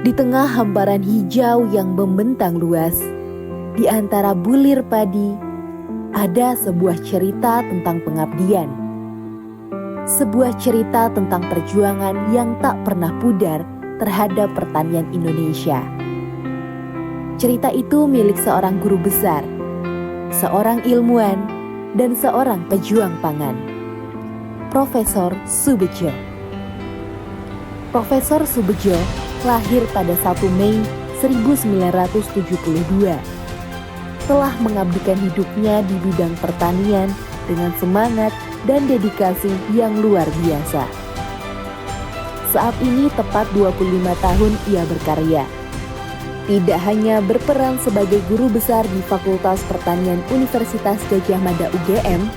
Di tengah hamparan hijau yang membentang luas, di antara bulir padi, ada sebuah cerita tentang pengabdian. Sebuah cerita tentang perjuangan yang tak pernah pudar terhadap pertanian Indonesia. Cerita itu milik seorang guru besar, seorang ilmuwan, dan seorang pejuang pangan, Profesor Soebetjo. Profesor Soebetjo lahir pada 1 Mei 1972. Telah mengabdikan hidupnya di bidang pertanian dengan semangat dan dedikasi yang luar biasa. Saat ini tepat 25 tahun ia berkarya. Tidak hanya berperan sebagai guru besar di Fakultas Pertanian Universitas Gadjah Mada UGM,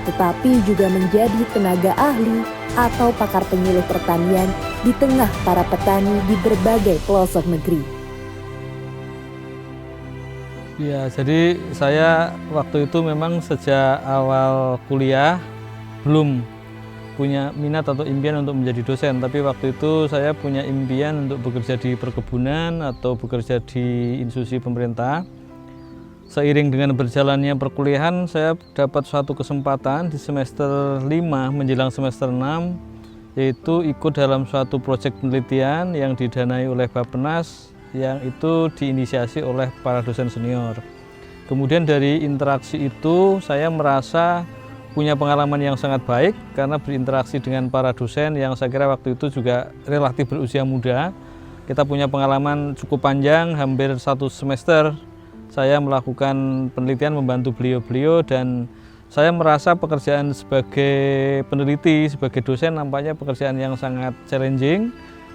tetapi juga menjadi tenaga ahli atau pakar penyuluh pertanian di tengah para petani di berbagai pelosok negeri. Ya, jadi saya waktu itu memang sejak awal kuliah belum punya minat atau impian untuk menjadi dosen, tapi waktu itu saya punya impian untuk bekerja di perkebunan atau bekerja di institusi pemerintah. Seiring dengan berjalannya perkuliahan, saya dapat suatu kesempatan di semester 5 menjelang semester 6, yaitu ikut dalam suatu proyek penelitian yang didanai oleh Bappenas, yang itu diinisiasi oleh para dosen senior. Kemudian dari interaksi itu saya merasa punya pengalaman yang sangat baik karena berinteraksi dengan para dosen yang saya kira waktu itu juga relatif berusia muda. Kita punya pengalaman cukup panjang, hampir 1 semester saya melakukan penelitian membantu beliau-beliau, dan saya merasa pekerjaan sebagai peneliti, sebagai dosen nampaknya pekerjaan yang sangat challenging.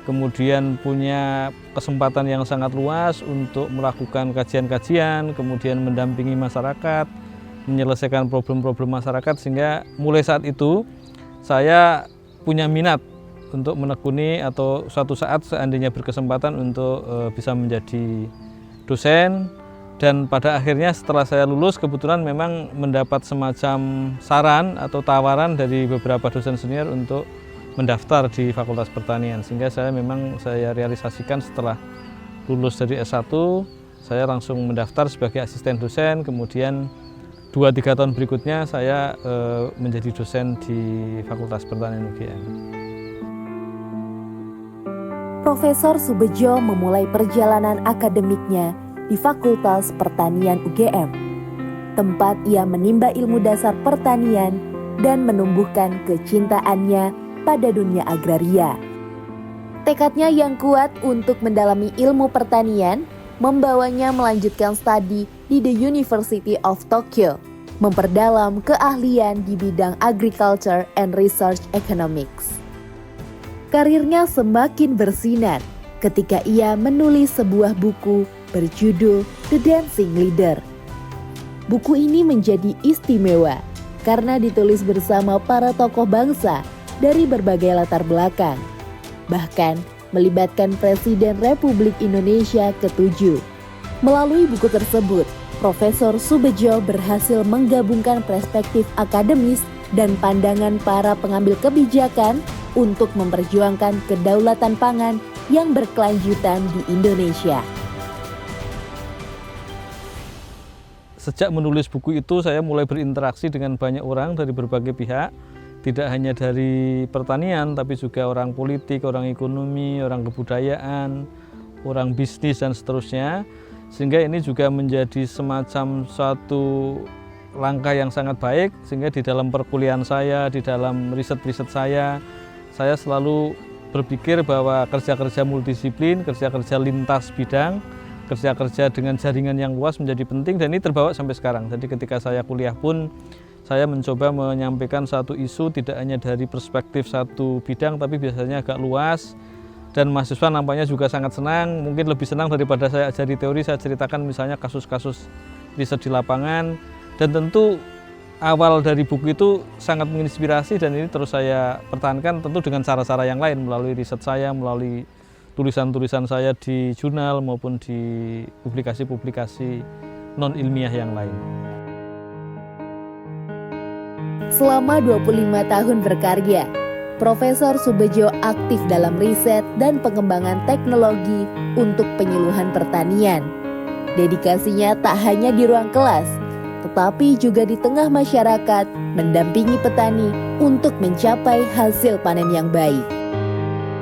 Kemudian punya kesempatan yang sangat luas untuk melakukan kajian-kajian, kemudian mendampingi masyarakat, menyelesaikan problem-problem masyarakat, sehingga mulai saat itu saya punya minat untuk menekuni atau suatu saat seandainya berkesempatan untuk bisa menjadi dosen. Dan pada akhirnya setelah saya lulus kebetulan memang mendapat semacam saran atau tawaran dari beberapa dosen senior untuk mendaftar di Fakultas Pertanian, sehingga saya realisasikan setelah lulus dari S1 saya langsung mendaftar sebagai asisten dosen. Kemudian 2-3 tahun berikutnya saya menjadi dosen di Fakultas Pertanian UGM. Profesor Soebetjo memulai perjalanan akademiknya di Fakultas Pertanian UGM, tempat ia menimba ilmu dasar pertanian dan menumbuhkan kecintaannya pada dunia agraria. Tekadnya yang kuat untuk mendalami ilmu pertanian membawanya melanjutkan studi di The University of Tokyo, memperdalam keahlian di bidang Agriculture and Research Economics. Karirnya semakin bersinar ketika ia menulis sebuah buku berjudul The Dancing Leader. Buku ini menjadi istimewa karena ditulis bersama para tokoh bangsa dari berbagai latar belakang, bahkan melibatkan Presiden Republik Indonesia ke-7. Melalui buku tersebut, Profesor Soebetjo berhasil menggabungkan perspektif akademis dan pandangan para pengambil kebijakan untuk memperjuangkan kedaulatan pangan yang berkelanjutan di Indonesia. Sejak menulis buku itu saya mulai berinteraksi dengan banyak orang dari berbagai pihak, tidak hanya dari pertanian tapi juga orang politik, orang ekonomi, orang kebudayaan, orang bisnis dan seterusnya, sehingga ini juga menjadi semacam suatu langkah yang sangat baik, sehingga di dalam perkuliahan saya, di dalam riset-riset saya selalu berpikir bahwa kerja-kerja multidisiplin, kerja-kerja lintas bidang, kerja-kerja dengan jaringan yang luas menjadi penting, dan ini terbawa sampai sekarang. Jadi ketika saya kuliah pun saya mencoba menyampaikan satu isu tidak hanya dari perspektif satu bidang tapi biasanya agak luas, dan mahasiswa nampaknya juga sangat senang, mungkin lebih senang daripada saya ajari teori. Saya ceritakan misalnya kasus-kasus riset di lapangan, dan tentu awal dari buku itu sangat menginspirasi, dan ini terus saya pertahankan tentu dengan cara-cara yang lain, melalui riset saya, melalui tulisan-tulisan saya di jurnal maupun di publikasi-publikasi non-ilmiah yang lain. Selama 25 tahun berkarya, Profesor Soebedjo aktif dalam riset dan pengembangan teknologi untuk penyuluhan pertanian. Dedikasinya tak hanya di ruang kelas, tetapi juga di tengah masyarakat mendampingi petani untuk mencapai hasil panen yang baik.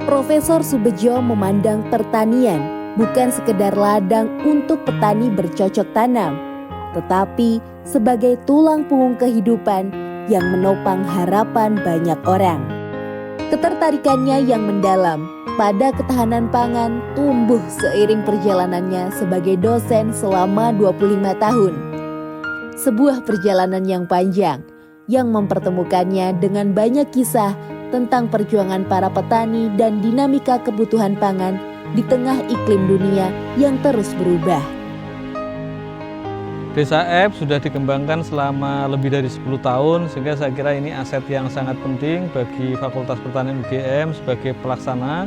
Profesor Soebedjo memandang pertanian bukan sekedar ladang untuk petani bercocok tanam, tetapi sebagai tulang punggung kehidupan yang menopang harapan banyak orang. Ketertarikannya yang mendalam pada ketahanan pangan tumbuh seiring perjalanannya sebagai dosen selama 25 tahun. Sebuah perjalanan yang panjang yang mempertemukannya dengan banyak kisah tentang perjuangan para petani dan dinamika kebutuhan pangan di tengah iklim dunia yang terus berubah. Desa Apps sudah dikembangkan selama lebih dari 10 tahun, sehingga saya kira ini aset yang sangat penting bagi Fakultas Pertanian UGM sebagai pelaksana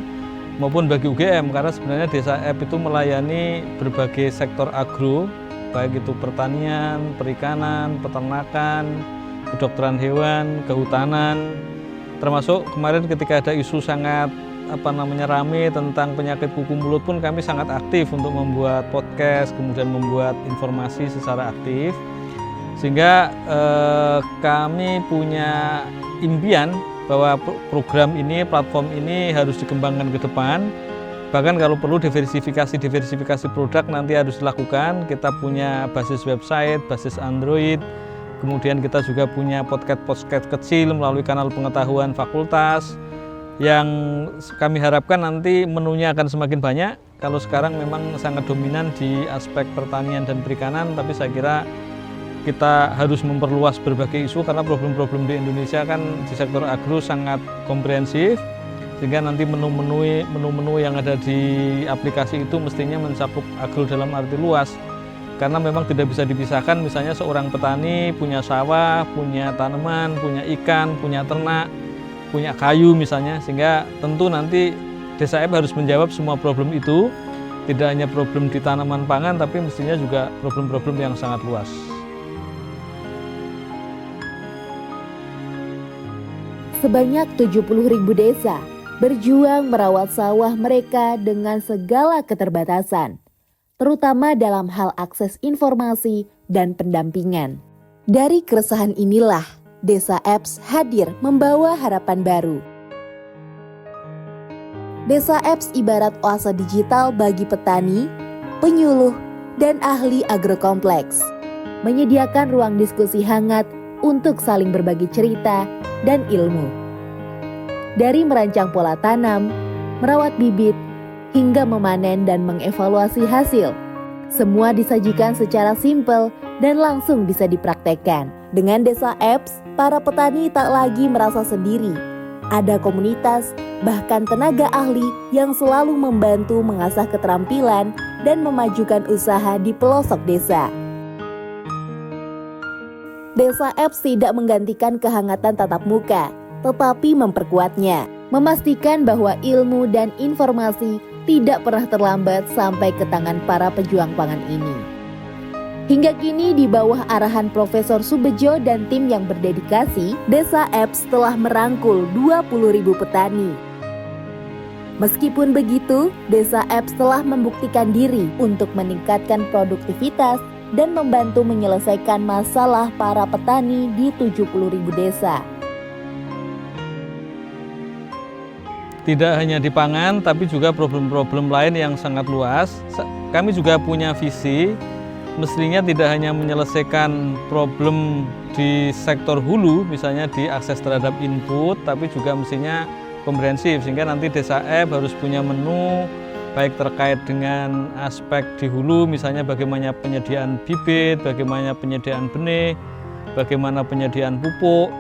maupun bagi UGM, karena sebenarnya Desa Apps itu melayani berbagai sektor agro, baik itu pertanian, perikanan, peternakan, kedokteran hewan, kehutanan, termasuk kemarin ketika ada isu sangat rame tentang penyakit kuku mulut pun kami sangat aktif untuk membuat podcast, kemudian membuat informasi secara aktif, sehingga kami punya impian bahwa program ini, platform ini harus dikembangkan ke depan. Bahkan kalau perlu diversifikasi produk nanti harus dilakukan. Kita punya basis website, basis Android, kemudian kita juga punya podcast kecil melalui kanal pengetahuan fakultas, yang kami harapkan nanti menunya akan semakin banyak. Kalau sekarang memang sangat dominan di aspek pertanian dan perikanan, tapi saya kira kita harus memperluas berbagai isu karena problem-problem di Indonesia kan di sektor agro sangat komprehensif, sehingga nanti menu-menu yang ada di aplikasi itu mestinya mencakup agro dalam arti luas. Karena memang tidak bisa dipisahkan, misalnya seorang petani punya sawah, punya tanaman, punya ikan, punya ternak, punya kayu misalnya, sehingga tentu nanti Desa Apps harus menjawab semua problem itu, tidak hanya problem di tanaman pangan, tapi mestinya juga problem-problem yang sangat luas. Sebanyak 70.000 desa berjuang merawat sawah mereka dengan segala keterbatasan, terutama dalam hal akses informasi dan pendampingan. Dari keresahan inilah Desa Apps hadir membawa harapan baru. Desa Apps ibarat oase digital bagi petani, penyuluh, dan ahli agrokompleks, menyediakan ruang diskusi hangat untuk saling berbagi cerita dan ilmu. Dari merancang pola tanam, merawat bibit, hingga memanen dan mengevaluasi hasil, semua disajikan secara simpel dan langsung bisa dipraktekkan. Dengan Desa Apps, para petani tak lagi merasa sendiri. Ada komunitas, bahkan tenaga ahli yang selalu membantu mengasah keterampilan dan memajukan usaha di pelosok desa. Desa Apps tidak menggantikan kehangatan tatap muka, tetapi memperkuatnya, memastikan bahwa ilmu dan informasi tidak pernah terlambat sampai ke tangan para pejuang pangan ini. Hingga kini di bawah arahan Profesor Soebedjo dan tim yang berdedikasi, Desa Apps telah merangkul 20.000 petani. Meskipun begitu, Desa Apps telah membuktikan diri untuk meningkatkan produktivitas dan membantu menyelesaikan masalah para petani di 70.000 desa. Tidak hanya di pangan, tapi juga problem-problem lain yang sangat luas. Kami juga punya visi, mestinya tidak hanya menyelesaikan problem di sektor hulu, misalnya di akses terhadap input, tapi juga mestinya komprehensif, sehingga nanti Desa Apps harus punya menu, baik terkait dengan aspek di hulu, misalnya bagaimana penyediaan bibit, bagaimana penyediaan benih, bagaimana penyediaan pupuk.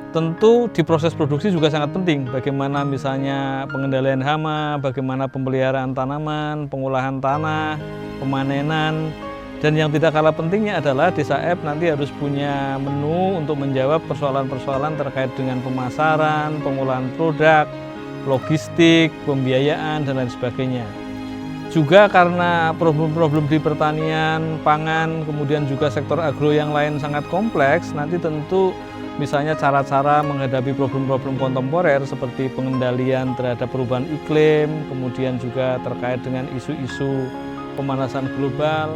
Tentu di proses produksi juga sangat penting, bagaimana misalnya pengendalian hama, bagaimana pemeliharaan tanaman, pengolahan tanah, pemanenan. Dan yang tidak kalah pentingnya adalah Desa Apps nanti harus punya menu untuk menjawab persoalan-persoalan terkait dengan pemasaran, pengolahan produk, logistik, pembiayaan, dan lain sebagainya. Juga karena problem-problem di pertanian, pangan, kemudian juga sektor agro yang lain sangat kompleks, nanti tentu misalnya cara-cara menghadapi problem-problem kontemporer seperti pengendalian terhadap perubahan iklim, kemudian juga terkait dengan isu-isu pemanasan global.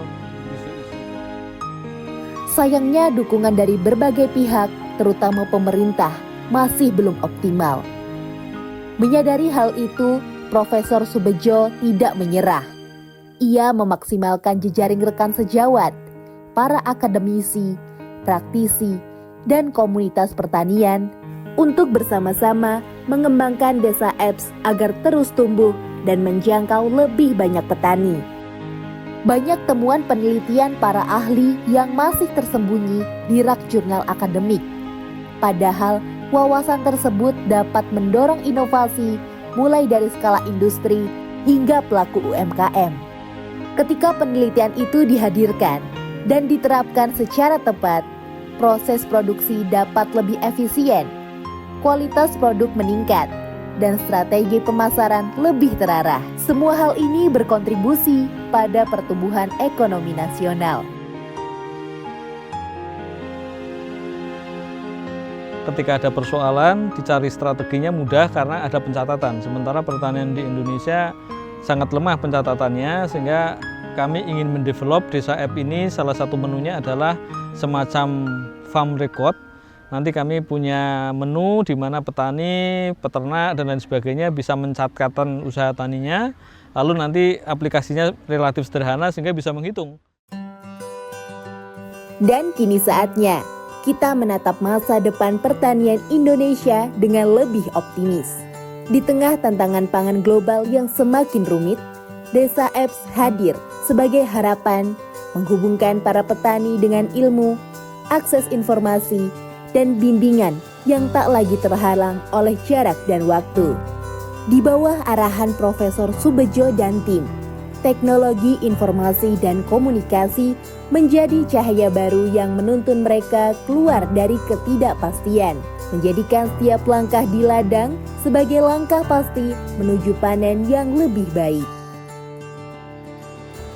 Sayangnya dukungan dari berbagai pihak, terutama pemerintah, masih belum optimal. Menyadari hal itu, Profesor Soebetjo tidak menyerah. Ia memaksimalkan jejaring rekan sejawat, para akademisi, praktisi, dan komunitas pertanian untuk bersama-sama mengembangkan Desa Apps agar terus tumbuh dan menjangkau lebih banyak petani. Banyak temuan penelitian para ahli yang masih tersembunyi di rak jurnal akademik. Padahal wawasan tersebut dapat mendorong inovasi mulai dari skala industri hingga pelaku UMKM. Ketika penelitian itu dihadirkan dan diterapkan secara tepat, proses produksi dapat lebih efisien, kualitas produk meningkat, dan strategi pemasaran lebih terarah. Semua hal ini berkontribusi pada pertumbuhan ekonomi nasional. Ketika ada persoalan, dicari strateginya mudah karena ada pencatatan. Sementara pertanian di Indonesia sangat lemah pencatatannya, sehingga kami ingin mendevelop Desa App ini. Salah satu menunya adalah semacam farm record. Nanti kami punya menu di mana petani, peternak, dan lain sebagainya bisa mencatatkan usaha taninya. Lalu nanti aplikasinya relatif sederhana sehingga bisa menghitung. Dan kini saatnya kita menatap masa depan pertanian Indonesia dengan lebih optimis. Di tengah tantangan pangan global yang semakin rumit, Desa Apps hadir sebagai harapan menghubungkan para petani dengan ilmu, akses informasi, dan bimbingan yang tak lagi terhalang oleh jarak dan waktu. Di bawah arahan Profesor Soebetjo dan tim, teknologi informasi dan komunikasi menjadi cahaya baru yang menuntun mereka keluar dari ketidakpastian, menjadikan setiap langkah di ladang sebagai langkah pasti menuju panen yang lebih baik.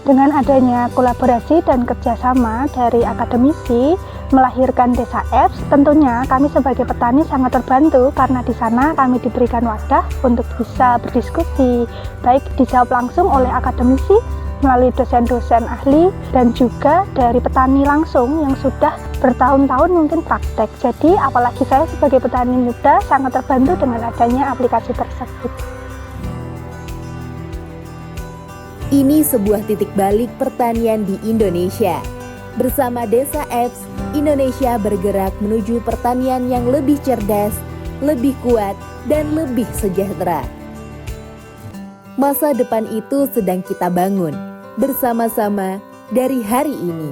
Dengan adanya kolaborasi dan kerjasama dari akademisi melahirkan Desa Apps, tentunya kami sebagai petani sangat terbantu karena di sana kami diberikan wadah untuk bisa berdiskusi, baik dijawab langsung oleh akademisi melalui dosen-dosen ahli dan juga dari petani langsung yang sudah bertahun-tahun mungkin praktek. Jadi apalagi saya sebagai petani muda sangat terbantu dengan adanya aplikasi tersebut. Ini sebuah titik balik pertanian di Indonesia. Bersama Desa Apps, Indonesia bergerak menuju pertanian yang lebih cerdas, lebih kuat, dan lebih sejahtera. Masa depan itu sedang kita bangun bersama-sama dari hari ini.